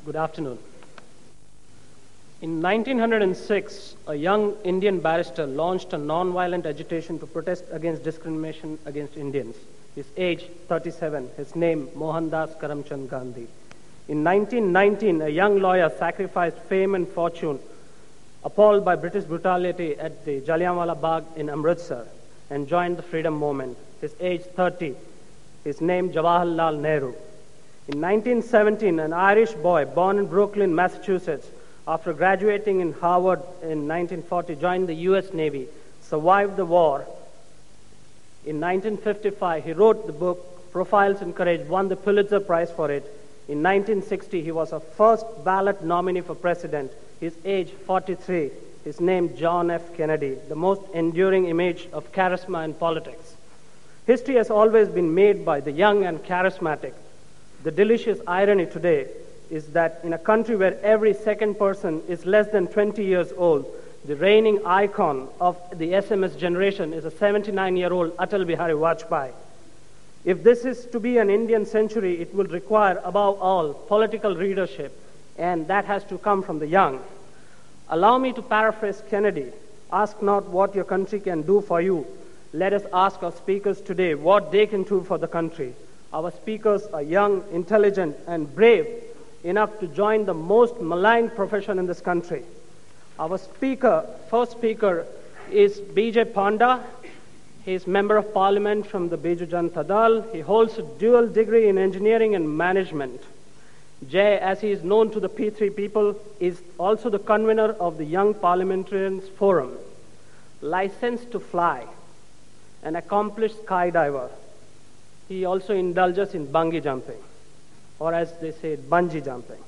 Good afternoon. In 1906, a young Indian barrister launched a non-violent agitation to protest against discrimination against Indians. His age, 37, his name, Mohandas Karamchand Gandhi. In 1919, a young lawyer sacrificed fame and fortune, appalled by British brutality at the Jallianwala Bagh in Amritsar, and joined the freedom movement. His age, 30, his name, Jawaharlal Nehru. In 1917, an Irish boy born in Brooklyn, Massachusetts, after graduating in Harvard in 1940, joined the U.S. Navy, survived the war. In 1955, he wrote the book Profiles in Courage, won the Pulitzer Prize for it. In 1960, he was a first ballot nominee for president. His age, 43. His name, John F. Kennedy, the most enduring image of charisma in politics. History has always been made by the young and charismatic. The delicious irony today is that in a country where every second person is less than 20 years old, the reigning icon of the SMS generation is a 79-year-old Atal Bihari Vajpayee. If this is to be an Indian century, it will require, above all, political leadership, and that has to come from the young. Allow me to paraphrase Kennedy, ask not what your country can do for you. Let us ask our speakers today what they can do for the country. Our speakers are young, intelligent, and brave enough to join the most maligned profession in this country. Our first speaker is BJ Panda. He is Member of Parliament from the Baijayant Dal. He holds a dual degree in engineering and management. Jay, as he is known to the P3 people, is also the convener of the Young Parliamentarians Forum. Licensed to fly, an accomplished skydiver. He also indulges in bungee jumping, or as they say, bungee jumping.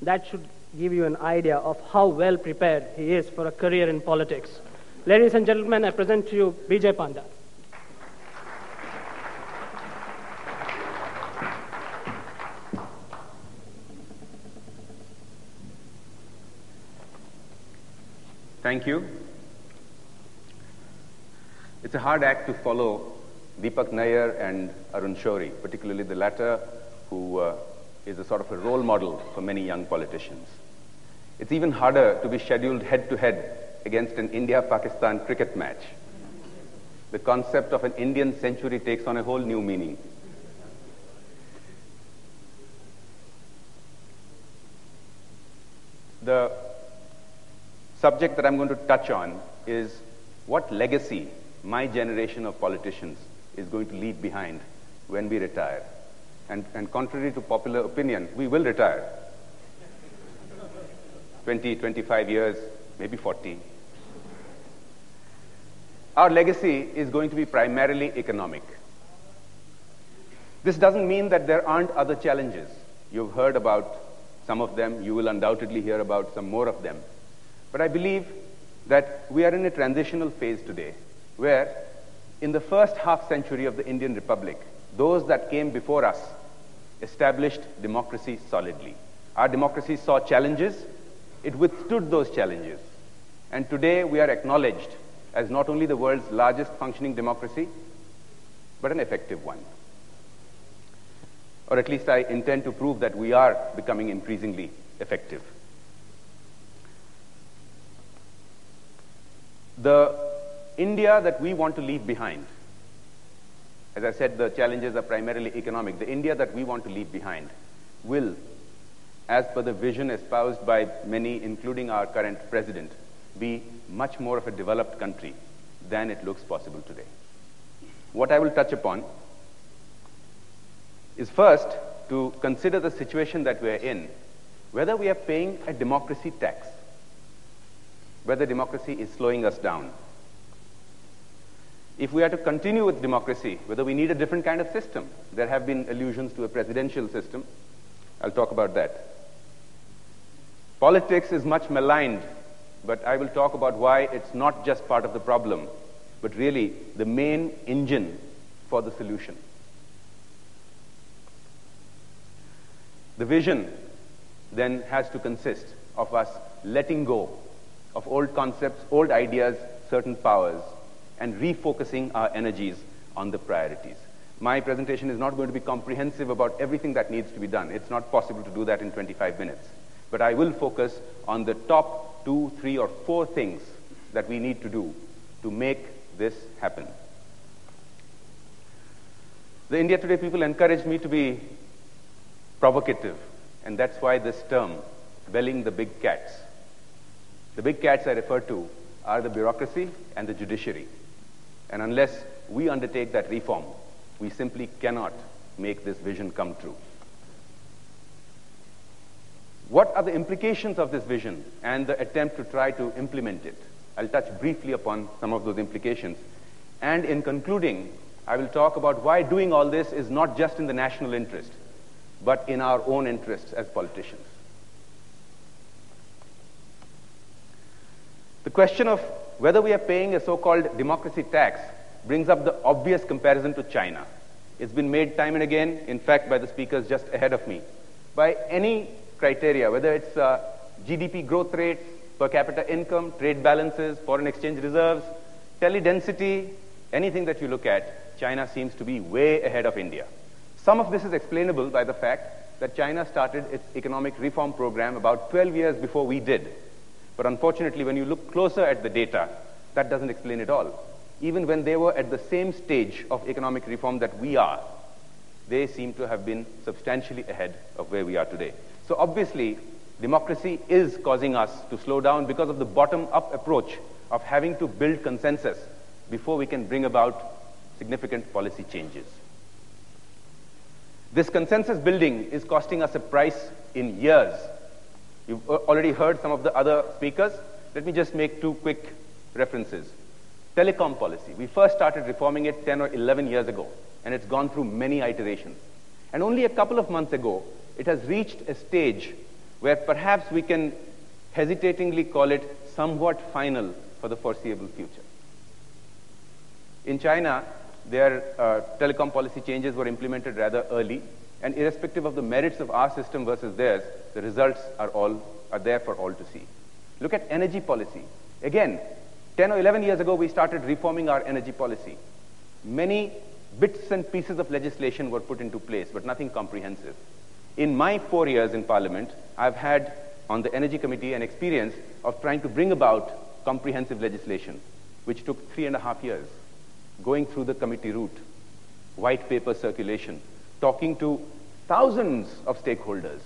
That should give you an idea of how well prepared he is for a career in politics. Ladies and gentlemen, I present to you BJ Panda. Thank you. It's a hard act to follow Deepak Nair and Arun Shourie, particularly the latter, who is a sort of a role model for many young politicians. It's even harder to be scheduled head-to-head against an India-Pakistan cricket match. The concept of an Indian century takes on a whole new meaning. The subject that I'm going to touch on is what legacy my generation of politicians is going to leave behind when we retire. And contrary to popular opinion, we will retire. 20, 25 years, maybe 40. Our legacy is going to be primarily economic. This doesn't mean that there aren't other challenges. You've heard about some of them. You will undoubtedly hear about some more of them. But I believe that we are in a transitional phase today where in the first half century of the Indian Republic, those that came before us established democracy solidly. Our democracy saw challenges. It withstood those challenges. And today we are acknowledged as not only the world's largest functioning democracy, but an effective one. Or at least I intend to prove that we are becoming increasingly effective. The India that we want to leave behind, as I said, the challenges are primarily economic. The India that we want to leave behind will, as per the vision espoused by many, including our current president, be much more of a developed country than it looks possible today. What I will touch upon is first to consider the situation that we are in, whether we are paying a democracy tax, whether democracy is slowing us down. If we are to continue with democracy, whether we need a different kind of system. There have been allusions to a presidential system. I'll talk about that. Politics is much maligned, but I will talk about why it's not just part of the problem, but really the main engine for the solution. The vision then has to consist of us letting go of old concepts, old ideas, certain powers, and refocusing our energies on the priorities. My presentation is not going to be comprehensive about everything that needs to be done. It's not possible to do that in 25 minutes. But I will focus on the top 2, 3, or 4 things that we need to do to make this happen. The India Today people encouraged me to be provocative, and that's why this term, quelling the big cats. The big cats I refer to are the bureaucracy and the judiciary. And unless we undertake that reform, we simply cannot make this vision come true. What are the implications of this vision and the attempt to try to implement it? I'll touch briefly upon some of those implications. And in concluding, I will talk about why doing all this is not just in the national interest, but in our own interests as politicians. The question of whether we are paying a so-called democracy tax brings up the obvious comparison to China. It's been made time and again, in fact, by the speakers just ahead of me. By any criteria, whether it's GDP growth rates, per capita income, trade balances, foreign exchange reserves, tele-density, anything that you look at, China seems to be way ahead of India. Some of this is explainable by the fact that China started its economic reform program about 12 years before we did. But unfortunately, when you look closer at the data, that doesn't explain it all. Even when they were at the same stage of economic reform that we are, they seem to have been substantially ahead of where we are today. So obviously, democracy is causing us to slow down because of the bottom-up approach of having to build consensus before we can bring about significant policy changes. This consensus building is costing us a price in years. You've already heard some of the other speakers. Let me just make 2 quick references. Telecom policy. We first started reforming it 10 or 11 years ago, and it's gone through many iterations. And only a couple of months ago, it has reached a stage where perhaps we can hesitatingly call it somewhat final for the foreseeable future. In China, their telecom policy changes were implemented rather early, and irrespective of the merits of our system versus theirs, the results are there for all to see. Look at energy policy. Again, 10 or 11 years ago, we started reforming our energy policy. Many bits and pieces of legislation were put into place, but nothing comprehensive. In my 4 years in Parliament, I've had on the Energy Committee an experience of trying to bring about comprehensive legislation, which took 3.5 years, going through the committee route, white paper circulation, talking to thousands of stakeholders,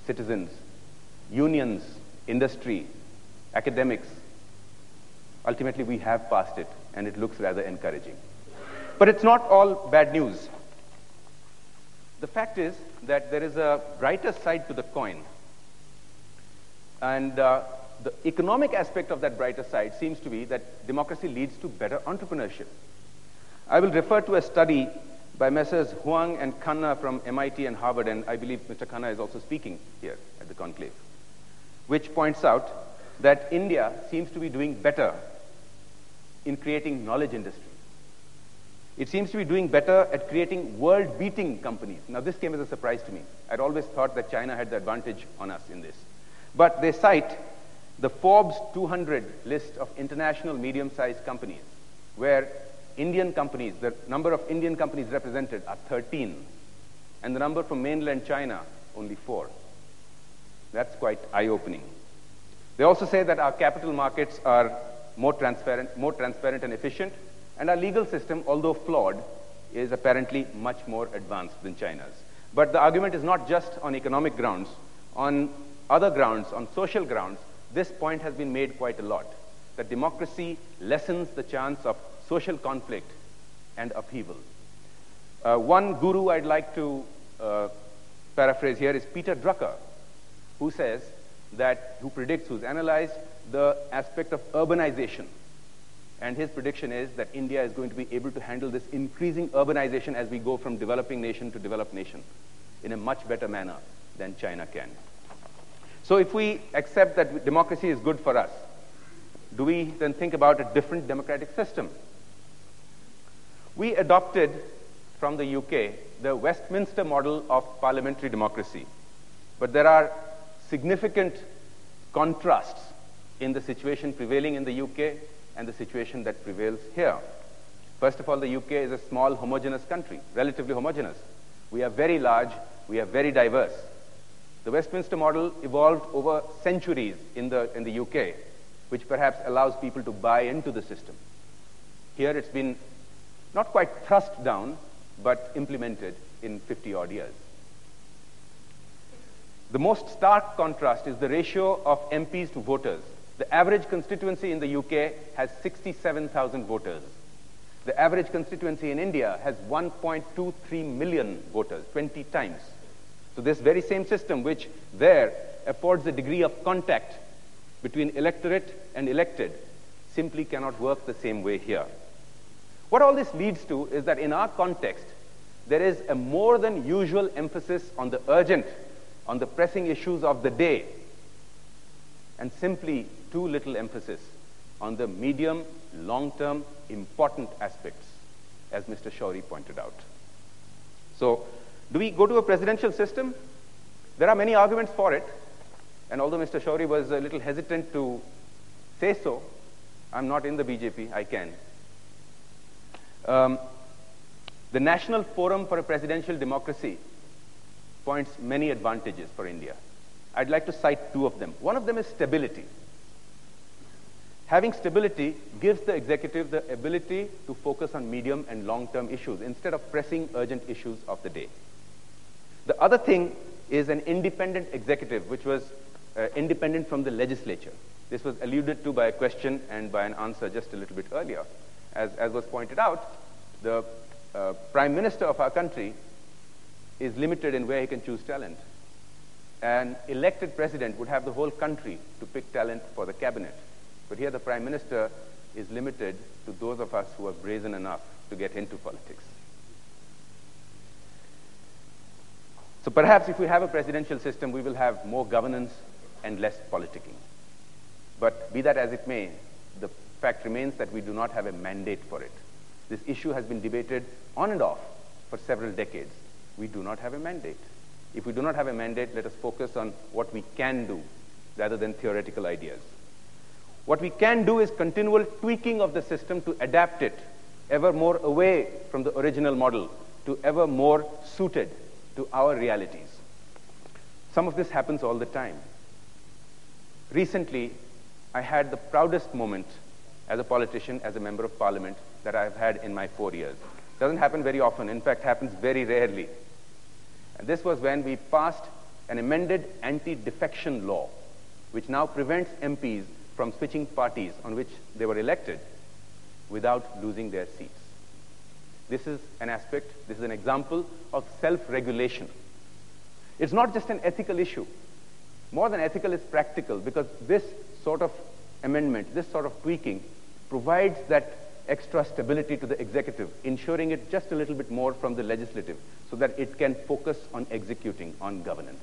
citizens, unions, industry, academics. Ultimately, we have passed it, and it looks rather encouraging. But it's not all bad news. The fact is that there is a brighter side to the coin. And the economic aspect of that brighter side seems to be that democracy leads to better entrepreneurship. I will refer to a study by Messrs. Huang and Khanna from MIT and Harvard, and I believe Mr. Khanna is also speaking here at the conclave, which points out that India seems to be doing better in creating knowledge industry. It seems to be doing better at creating world-beating companies. Now, this came as a surprise to me. I'd always thought that China had the advantage on us in this. But they cite the Forbes 200 list of international medium-sized companies, where Indian companies, the number of Indian companies represented are 13, and the number from mainland China, only 4. That's quite eye-opening. They also say that our capital markets are more transparent and efficient, and our legal system, although flawed, is apparently much more advanced than China's. But the argument is not just on economic grounds. On other grounds, on social grounds, this point has been made quite a lot, that democracy lessens the chance of social conflict and upheaval. One guru I'd like to paraphrase here is Peter Drucker, who says that, who's analyzed the aspect of urbanization. And his prediction is that India is going to be able to handle this increasing urbanization as we go from developing nation to developed nation in a much better manner than China can. So if we accept that democracy is good for us, do we then think about a different democratic system? We adopted from the UK the Westminster model of parliamentary democracy. But there are significant contrasts in the situation prevailing in the UK and the situation that prevails here. First of all, the UK is a small, homogeneous country, relatively homogeneous. We are very large, we are very diverse. The Westminster model evolved over centuries in the UK, which perhaps allows people to buy into the system. Here it's been not quite thrust down, but implemented in 50-odd years. The most stark contrast is the ratio of MPs to voters. The average constituency in the UK has 67,000 voters. The average constituency in India has 1.23 million voters, 20 times. So this very same system, which there affords a degree of contact between electorate and elected, simply cannot work the same way here. What all this leads to is that in our context, there is a more than usual emphasis on the urgent, on the pressing issues of the day, and simply too little emphasis on the medium, long-term, important aspects, as Mr. Shourie pointed out. So, do we go to a presidential system? There are many arguments for it, and although Mr. Shourie was a little hesitant to say so, I'm not in the BJP, I can. The National Forum for a Presidential Democracy points many advantages for India. I'd like to cite two of them. One of them is stability. Having stability gives the executive the ability to focus on medium and long-term issues instead of pressing urgent issues of the day. The other thing is an independent executive, which was independent from the legislature. This was alluded to by a question and by an answer just a little bit earlier. As was pointed out, the Prime Minister of our country is limited in where he can choose talent. An elected president would have the whole country to pick talent for the cabinet. But here the Prime Minister is limited to those of us who are brazen enough to get into politics. So perhaps if we have a presidential system, we will have more governance and less politicking. But be that as it may, the fact remains that we do not have a mandate for it. This issue has been debated on and off for several decades. We do not have a mandate. If we do not have a mandate, let us focus on what we can do rather than theoretical ideas. What we can do is continual tweaking of the system to adapt it ever more away from the original model to ever more suited to our realities. Some of this happens all the time. Recently, I had the proudest moment as a politician, as a member of parliament, that I've had in my 4 years. It doesn't happen very often. In fact, happens very rarely. And this was when we passed an amended anti-defection law, which now prevents MPs from switching parties on which they were elected without losing their seats. This is an aspect, this is an example of self-regulation. It's not just an ethical issue. More than ethical, it's practical, because this sort of amendment, this sort of tweaking, provides that extra stability to the executive, ensuring it just a little bit more from the legislative, so that it can focus on executing, on governance.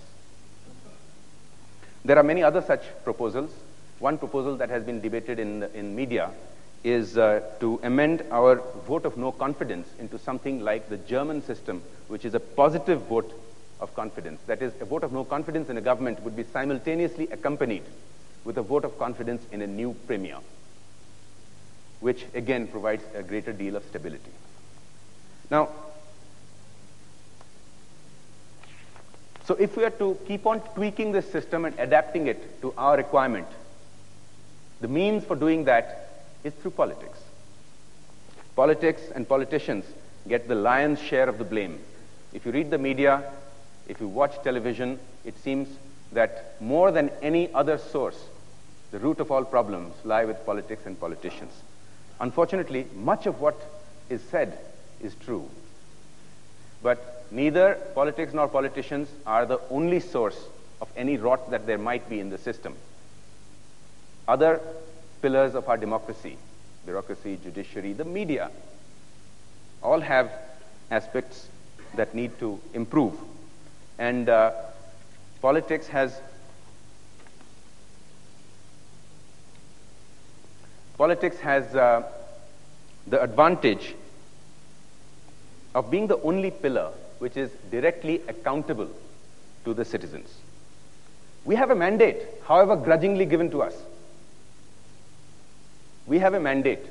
There are many other such proposals. One proposal that has been debated in media is to amend our vote of no confidence into something like the German system, which is a positive vote of confidence. That is, a vote of no confidence in a government would be simultaneously accompanied with a vote of confidence in a new premier, which again provides a greater deal of stability. Now, so if we are to keep on tweaking this system and adapting it to our requirement, the means for doing that is through politics. Politics and politicians get the lion's share of the blame. If you read the media, if you watch television, it seems that more than any other source, the root of all problems lie with politics and politicians. Unfortunately, much of what is said is true. But neither politics nor politicians are the only source of any rot that there might be in the system. Other pillars of our democracy, bureaucracy, judiciary, the media, all have aspects that need to improve. And politics has the advantage of being the only pillar which is directly accountable to the citizens. We have a mandate, however grudgingly given to us. We have a mandate.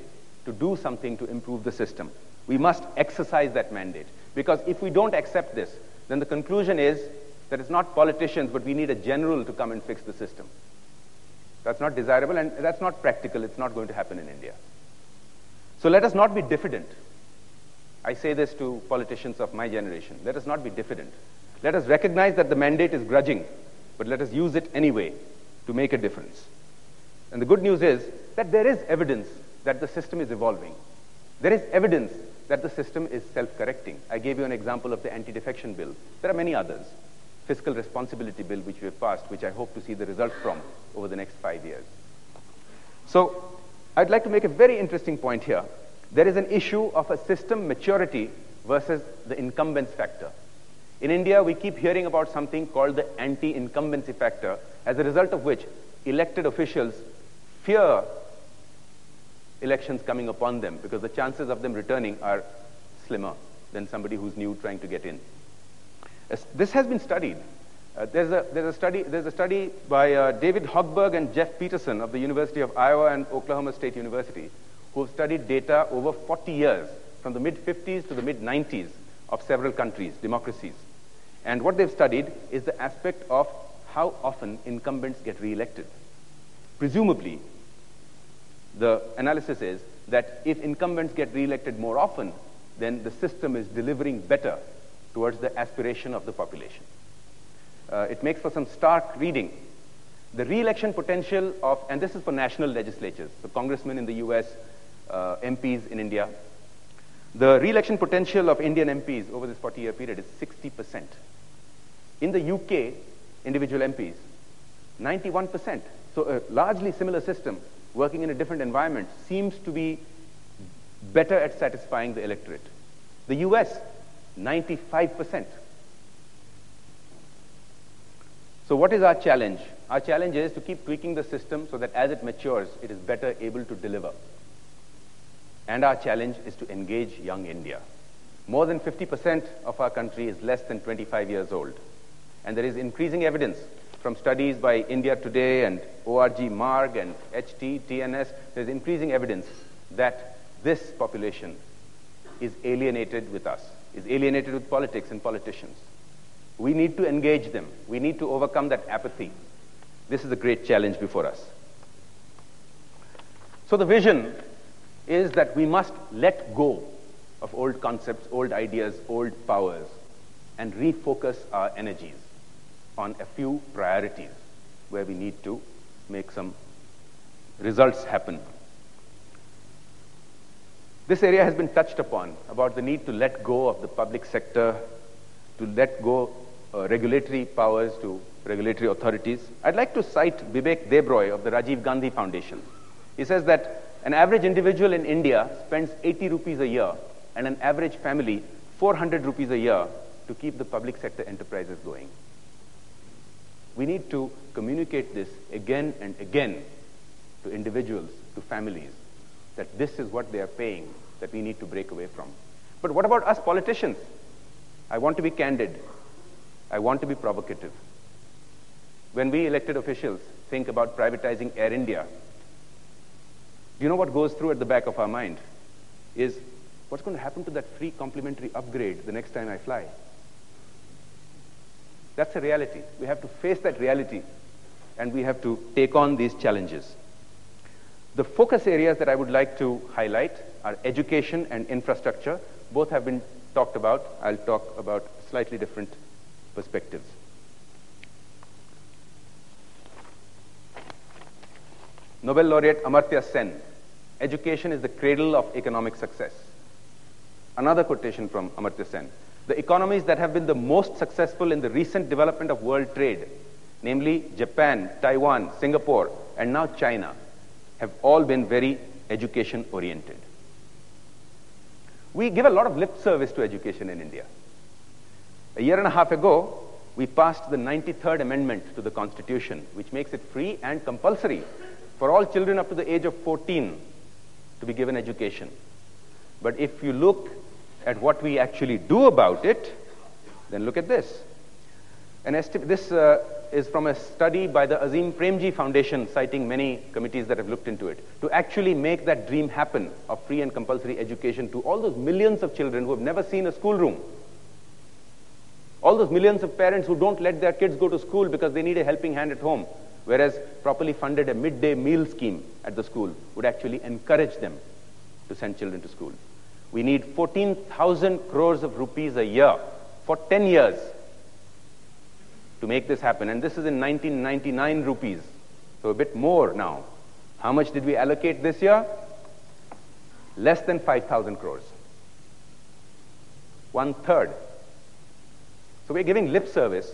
to do something to improve the system. We must exercise that mandate. Because if we don't accept this, then the conclusion is that it's not politicians, but we need a general to come and fix the system. That's not desirable, and that's not practical. It's not going to happen in India. So let us not be diffident. I say this to politicians of my generation. Let us not be diffident. Let us recognize that the mandate is grudging, but let us use it anyway to make a difference. And the good news is that there is evidence that the system is evolving. There is evidence that the system is self-correcting. I gave you an example of the anti-defection bill. There are many others. Fiscal responsibility bill, which we have passed, which I hope to see the results from over the next 5 years. So I'd like to make a very interesting point here. There is an issue of a system maturity versus the incumbents factor. In India, we keep hearing about something called the anti-incumbency factor, as a result of which elected officials fear elections coming upon them because the chances of them returning are slimmer than somebody who's new trying to get in. This has been studied. There's a study by David Hochberg and Jeff Peterson of the University of Iowa and Oklahoma State University, who have studied data over 40 years, from the mid-50s to the mid-90s of several countries, democracies. And what they've studied is the aspect of how often incumbents get re-elected. Presumably, the analysis is that if incumbents get re-elected more often, then the system is delivering better towards the aspiration of the population. It makes for some stark reading. The re-election potential of, and this is for national legislatures, so congressmen in the US, MPs in India, the re-election potential of Indian MPs over this 40-year period is 60%. In the UK, individual MPs, 91%. So a largely similar system, working in a different environment, seems to be better at satisfying the electorate. The US, 95%. So what is our challenge? Our challenge is to keep tweaking the system so that as it matures, it is better able to deliver. And our challenge is to engage young India. More than 50% of our country is less than 25 years old. And there is increasing evidence from studies by India Today and ORG Marg and HT, TNS, there's increasing evidence that this population is alienated with us, is alienated with politics and politicians. We need to engage them. We need to overcome that apathy. This is a great challenge before us. So the vision is that we must let go of old concepts, old ideas, old powers, and refocus our energies on a few priorities where we need to make some results happen. This area has been touched upon, about the need to let go of the public sector, to let go regulatory powers to regulatory authorities. I'd like to cite Vivek Debroy of the Rajiv Gandhi Foundation. He says that an average individual in India spends 80 rupees a year and an average family 400 rupees a year to keep the public sector enterprises going. We need to communicate this again and again to individuals, to families, that this is what they are paying, that we need to break away from. But what about us politicians? I want to be candid. I want to be provocative. When we elected officials think about privatizing Air India, do you know what goes through at the back of our mind? Is, what's going to happen to that free complimentary upgrade the next time I fly? That's a reality. We have to face that reality, and we have to take on these challenges. The focus areas that I would like to highlight are education and infrastructure. Both have been talked about. I'll talk about slightly different perspectives. Nobel laureate Amartya Sen, education is the cradle of economic success. Another quotation from Amartya Sen, the economies that have been the most successful in the recent development of world trade, namely Japan, Taiwan, Singapore, and now China, have all been very education-oriented. We give a lot of lip service to education in India. A year and a half ago, we passed the 93rd Amendment to the Constitution, which makes it free and compulsory for all children up to the age of 14 to be given education. But if you look at what we actually do about it, then look at this. This is from a study by the Azim Premji Foundation, citing many committees that have looked into it, to actually make that dream happen of free and compulsory education to all those millions of children who have never seen a schoolroom. All those millions of parents who don't let their kids go to school because they need a helping hand at home, whereas properly funded a midday meal scheme at the school would actually encourage them to send children to school. We need 14,000 crores of rupees a year for 10 years to make this happen. And this is in 1999 rupees, so a bit more now. How much did we allocate this year? Less than 5,000 crores. 1/3. So we're giving lip service.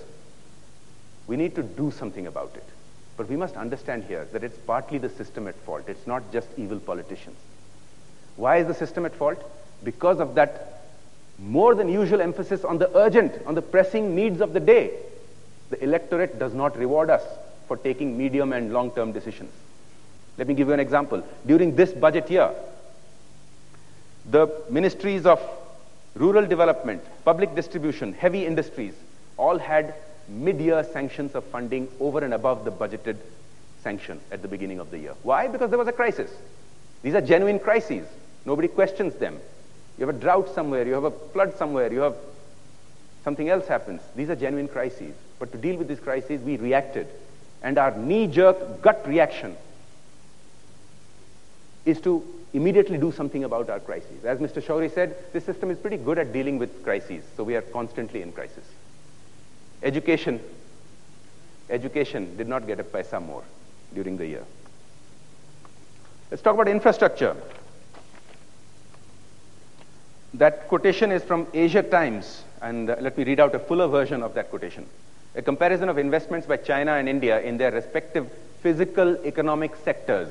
We need to do something about it. But we must understand here that it's partly the system at fault. It's not just evil politicians. Why is the system at fault? Because of that more than usual emphasis on the urgent, on the pressing needs of the day. The electorate does not reward us for taking medium and long-term decisions. Let me give you an example. During this budget year, the ministries of rural development, public distribution, heavy industries, all had mid-year sanctions of funding over and above the budgeted sanction at the beginning of the year. Why? Because there was a crisis. These are genuine crises. Nobody questions them. You have a drought somewhere, you have a flood somewhere, you have something else happens. These are genuine crises. But to deal with these crises, we reacted. And our knee-jerk gut reaction is to immediately do something about our crises. As Mr. Shauri said, this system is pretty good at dealing with crises, so we are constantly in crisis. Education did not get a paisa more during the year. Let's talk about infrastructure. That quotation is from Asia Times, and let me read out a fuller version of that quotation. A comparison of investments by China and India in their respective physical economic sectors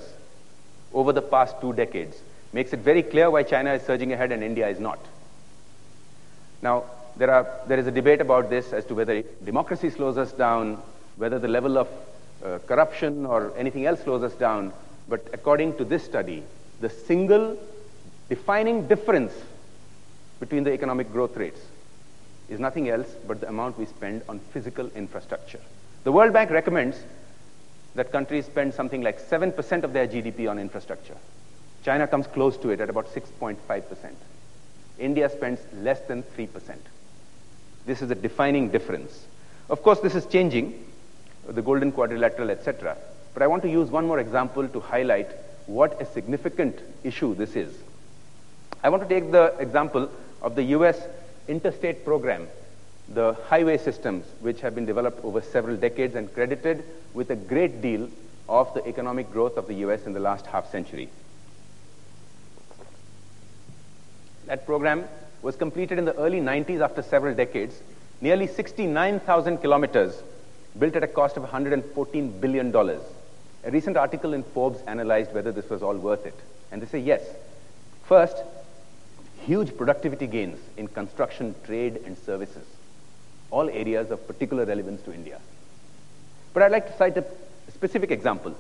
over the past 2 decades makes it very clear why China is surging ahead and India is not. Now, there is a debate about this as to whether democracy slows us down, whether the level of corruption or anything else slows us down. But according to this study, the single defining difference between the economic growth rates is nothing else but the amount we spend on physical infrastructure. The World Bank recommends that countries spend something like 7% of their GDP on infrastructure. China comes close to it at about 6.5%. India spends less than 3%. This is a defining difference. Of course, this is changing, the Golden Quadrilateral, etc. But I want to use one more example to highlight what a significant issue this is. I want to take the example of the US interstate program, the highway systems, which have been developed over several decades and credited with a great deal of the economic growth of the US in the last half-century. That program was completed in the early 90s after several decades, nearly 69,000 kilometers, built at a cost of $114 billion. A recent article in Forbes analyzed whether this was all worth it, and they say yes. First, huge productivity gains in construction, trade, and services, all areas of particular relevance to India. But I'd like to cite a specific example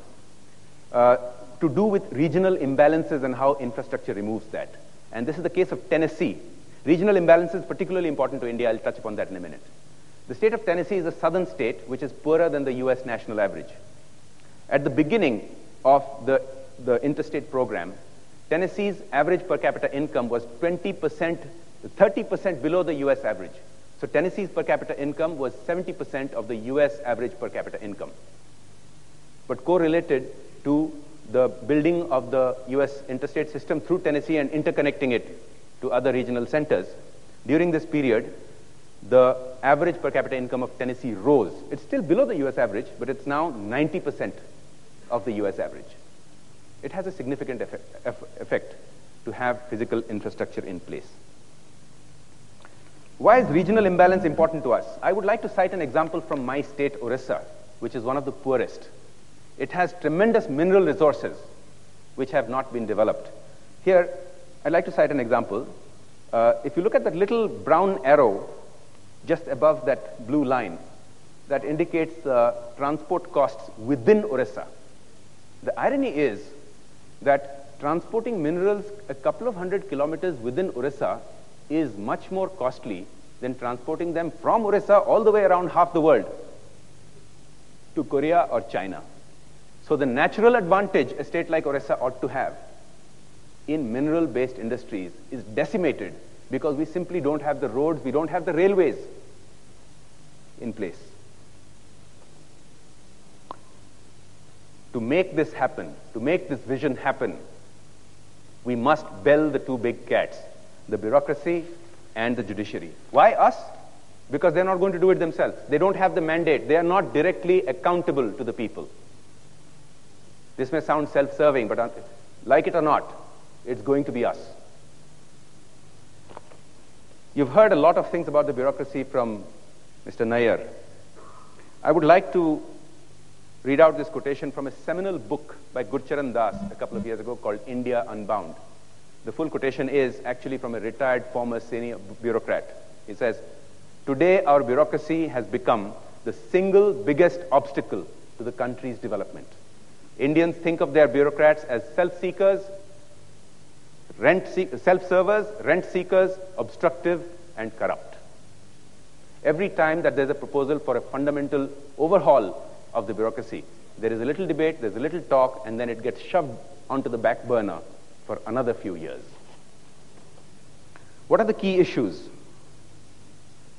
to do with regional imbalances and how infrastructure removes that. And this is the case of Tennessee. Regional imbalances particularly important to India. I'll touch upon that in a minute. The state of Tennessee is a southern state which is poorer than the US national average. At the beginning of the interstate program, Tennessee's average per capita income was 30% below the US average. So Tennessee's per capita income was 70% of the US average per capita income. But correlated to the building of the US interstate system through Tennessee and interconnecting it to other regional centers, during this period, the average per capita income of Tennessee rose. It's still below the US average, but it's now 90% of the US average. It has a significant effect to have physical infrastructure in place. Why is regional imbalance important to us? I would like to cite an example from my state, Orissa, which is one of the poorest. It has tremendous mineral resources which have not been developed. Here, I'd like to cite an example. If you look at that little brown arrow just above that blue line, that indicates transport costs within Orissa. The irony is that transporting minerals a couple of 100 kilometers within Orissa is much more costly than transporting them from Orissa all the way around half the world. to Korea or China. So the natural advantage a state like Orissa ought to have in mineral-based industries is decimated because we simply don't have the roads, we don't have the railways in place. To make this happen, to make this vision happen, we must bell the two big cats, the bureaucracy and the judiciary. Why us? Because they're not going to do it themselves. They don't have the mandate. They are not directly accountable to the people. This may sound self-serving, but like it or not, it's going to be us. You've heard a lot of things about the bureaucracy from Mr. Nair. I would like to read out this quotation from a seminal book by Gurcharan Das a couple of years ago called India Unbound. The full quotation is actually from a retired former senior bureaucrat. He says, "Today our bureaucracy has become the single biggest obstacle to the country's development. Indians think of their bureaucrats as self-seekers, self-servers, rent-seekers, obstructive, and corrupt. Every time that there's a proposal for a fundamental overhaul of the bureaucracy, there is a little debate, there's a little talk, and then it gets shoved onto the back burner for another few years." What are the key issues?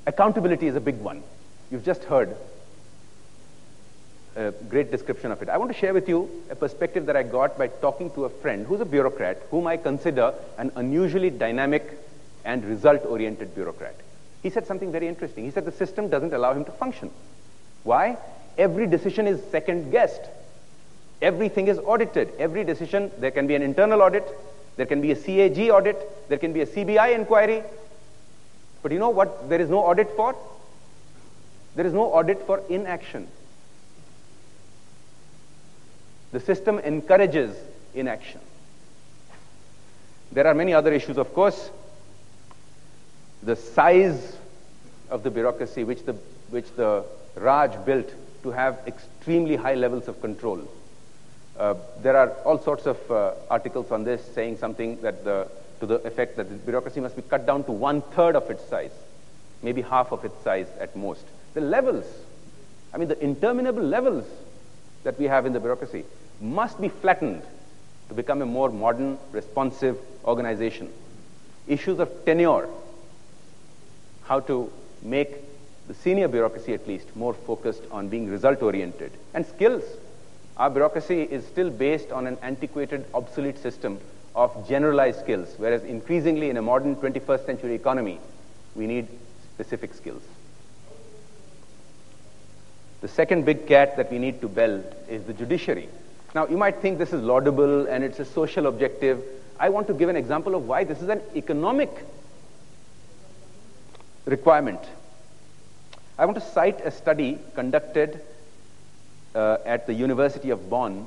Accountability is a big one. You've just heard a great description of it. I want to share with you a perspective that I got by talking to a friend who's a bureaucrat, whom I consider an unusually dynamic and result-oriented bureaucrat. He said something very interesting. He said the system doesn't allow him to function. Why? Every decision is second-guessed. Everything is audited. Every decision, there can be an internal audit, there can be a CAG audit, there can be a CBI inquiry. But you know what there is no audit for? There is no audit for inaction. The system encourages inaction. There are many other issues, of course. The size of the bureaucracy, which the Raj built to have extremely high levels of control. There are all sorts of articles on this saying something that to the effect that the bureaucracy must be cut down to 1/3 of its size, maybe half of its size at most. The levels, I mean the interminable levels that we have in the bureaucracy must be flattened to become a more modern, responsive organization. Issues of tenure, how to make the senior bureaucracy at least more focused on being result-oriented. And skills. Our bureaucracy is still based on an antiquated, obsolete system of generalized skills, whereas increasingly in a modern 21st century economy, we need specific skills. The second big cat that we need to bell is the judiciary. Now, you might think this is laudable and it's a social objective. I want to give an example of why this is an economic requirement. I want to cite a study conducted at the University of Bonn,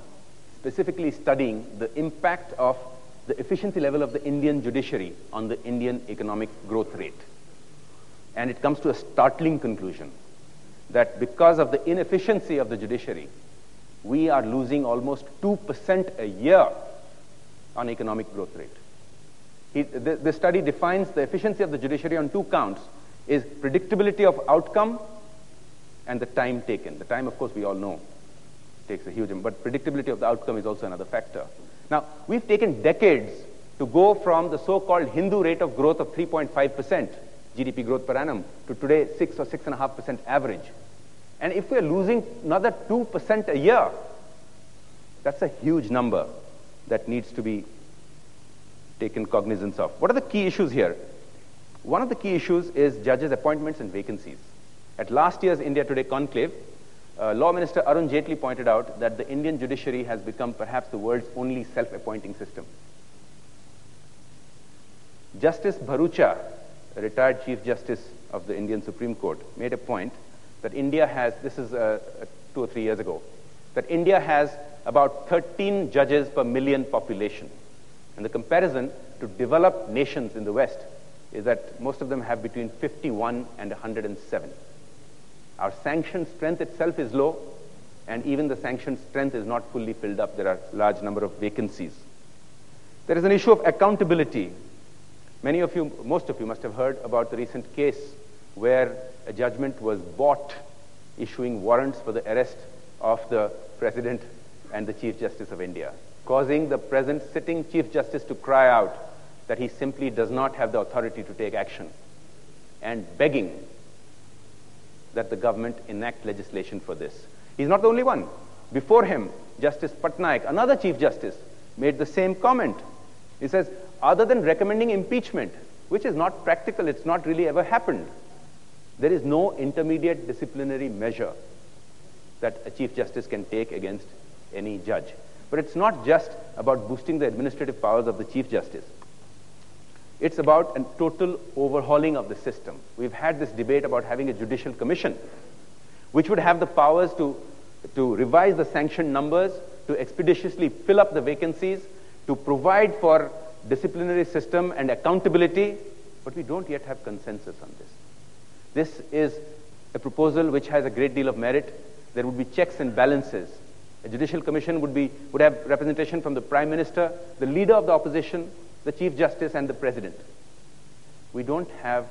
specifically studying the impact of the efficiency level of the Indian judiciary on the Indian economic growth rate. And it comes to a startling conclusion that because of the inefficiency of the judiciary, we are losing almost 2% a year on economic growth rate. The study defines the efficiency of the judiciary on two counts, is predictability of outcome and the time taken. The time, of course, we all know takes a huge amount, but predictability of the outcome is also another factor. Now, we've taken decades to go from the so-called Hindu rate of growth of 3.5% GDP growth per annum to today 6 or 6.5% average. And if we're losing another 2% a year, that's a huge number that needs to be taken cognizance of. What are the key issues here? One of the key issues is judges' appointments and vacancies. At last year's India Today conclave, Law Minister Arun Jaitley pointed out that the Indian judiciary has become perhaps the world's only self-appointing system. Justice Bharucha, a retired Chief Justice of the Indian Supreme Court, made a point that India has, this is 2 or 3 years ago, that India has about 13 judges per million population. And the comparison to developed nations in the West is that most of them have between 51 and 107. Our sanction strength itself is low, and even the sanction strength is not fully filled up. There are a large number of vacancies. There is an issue of accountability. Many of you, most of you must have heard about the recent case where a judgment was bought, issuing warrants for the arrest of the President and the Chief Justice of India, causing the present sitting Chief Justice to cry out that he simply does not have the authority to take action, and begging that the government enact legislation for this. He's not the only one. Before him, Justice Patnaik, another Chief Justice, made the same comment. He says, other than recommending impeachment, which is not practical, it's not really ever happened, there is no intermediate disciplinary measure that a Chief Justice can take against any judge. But it's not just about boosting the administrative powers of the Chief Justice. It's about a total overhauling of the system. We've had this debate about having a judicial commission, which would have the powers to revise the sanction numbers, to expeditiously fill up the vacancies, to provide for disciplinary system and accountability, but we don't yet have consensus on this. This is a proposal which has a great deal of merit. There would be checks and balances. A judicial commission would have representation from the Prime Minister, the leader of the opposition, the Chief Justice, and the President. We don't have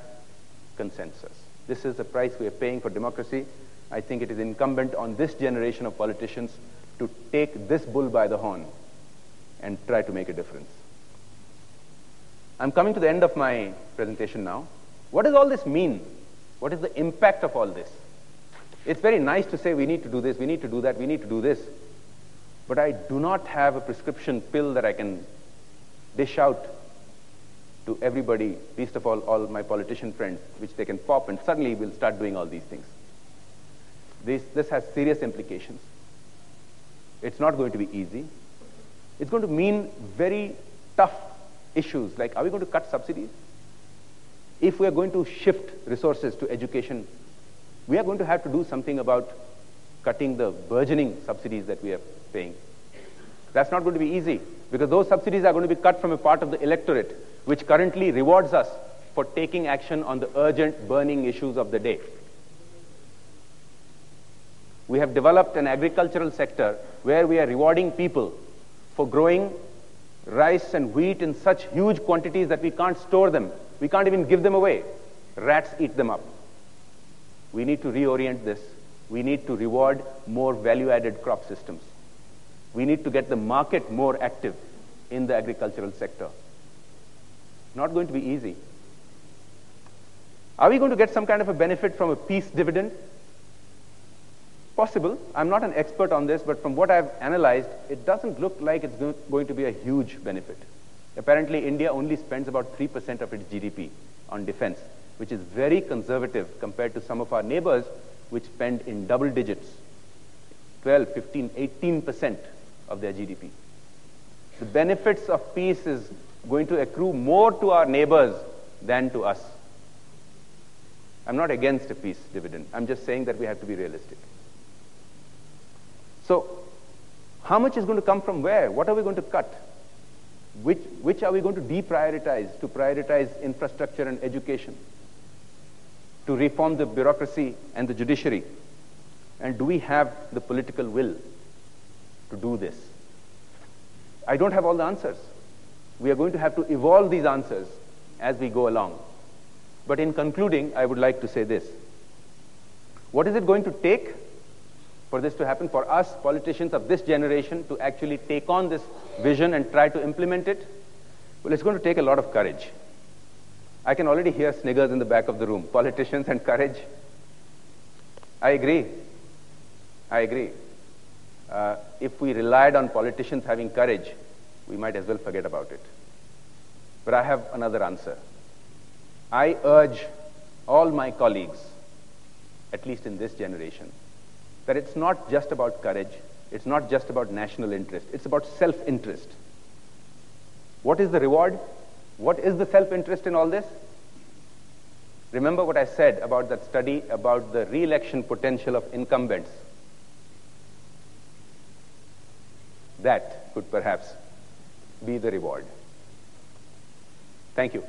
consensus. This is the price we are paying for democracy. I think it is incumbent on this generation of politicians to take this bull by the horn and try to make a difference. I'm coming to the end of my presentation now. What does all this mean? What is the impact of all this? It's very nice to say we need to do this, we need to do that, we need to do this. But I do not have a prescription pill that I can dish out to everybody, least of all my politician friends, which they can pop and suddenly we'll start doing all these things. This has serious implications. It's not going to be easy. It's going to mean very tough issues, like are we going to cut subsidies? If we are going to shift resources to education, we are going to have to do something about cutting the burgeoning subsidies that we are paying. That's not going to be easy, because those subsidies are going to be cut from a part of the electorate which currently rewards us for taking action on the urgent burning issues of the day. We have developed an agricultural sector where we are rewarding people for growing rice and wheat in such huge quantities that we can't store them. We can't even give them away. Rats eat them up. We need to reorient this. We need to reward more value-added crop systems. We need to get the market more active in the agricultural sector. Not going to be easy. Are we going to get some kind of a benefit from a peace dividend? Possible. I'm not an expert on this, but from what I've analyzed, it doesn't look like it's going to be a huge benefit. Apparently, India only spends about 3% of its GDP on defense, which is very conservative compared to some of our neighbors, which spend in double digits, 12, 15, 18% of their GDP. The benefits of peace is going to accrue more to our neighbors than to us. I'm not against a peace dividend. I'm just saying that we have to be realistic. So, how much is going to come from where? What are we going to cut? Which are we going to deprioritize to prioritize infrastructure and education? To reform the bureaucracy and the judiciary? And do we have the political will to do this? I don't have all the answers. We are going to have to evolve these answers as we go along. But in concluding, I would like to say this. What is it going to take for this to happen, for us politicians of this generation to actually take on this vision and try to implement it? Well, it's going to take a lot of courage. I can already hear sniggers in the back of the room. Politicians and courage. I agree. I agree. If we relied on politicians having courage, we might as well forget about it. But I have another answer. I urge all my colleagues, at least in this generation, that it's not just about courage, it's not just about national interest, it's about self-interest. What is the reward? What is the self-interest in all this? Remember what I said about that study about the re-election potential of incumbents. That could perhaps be the reward. Thank you.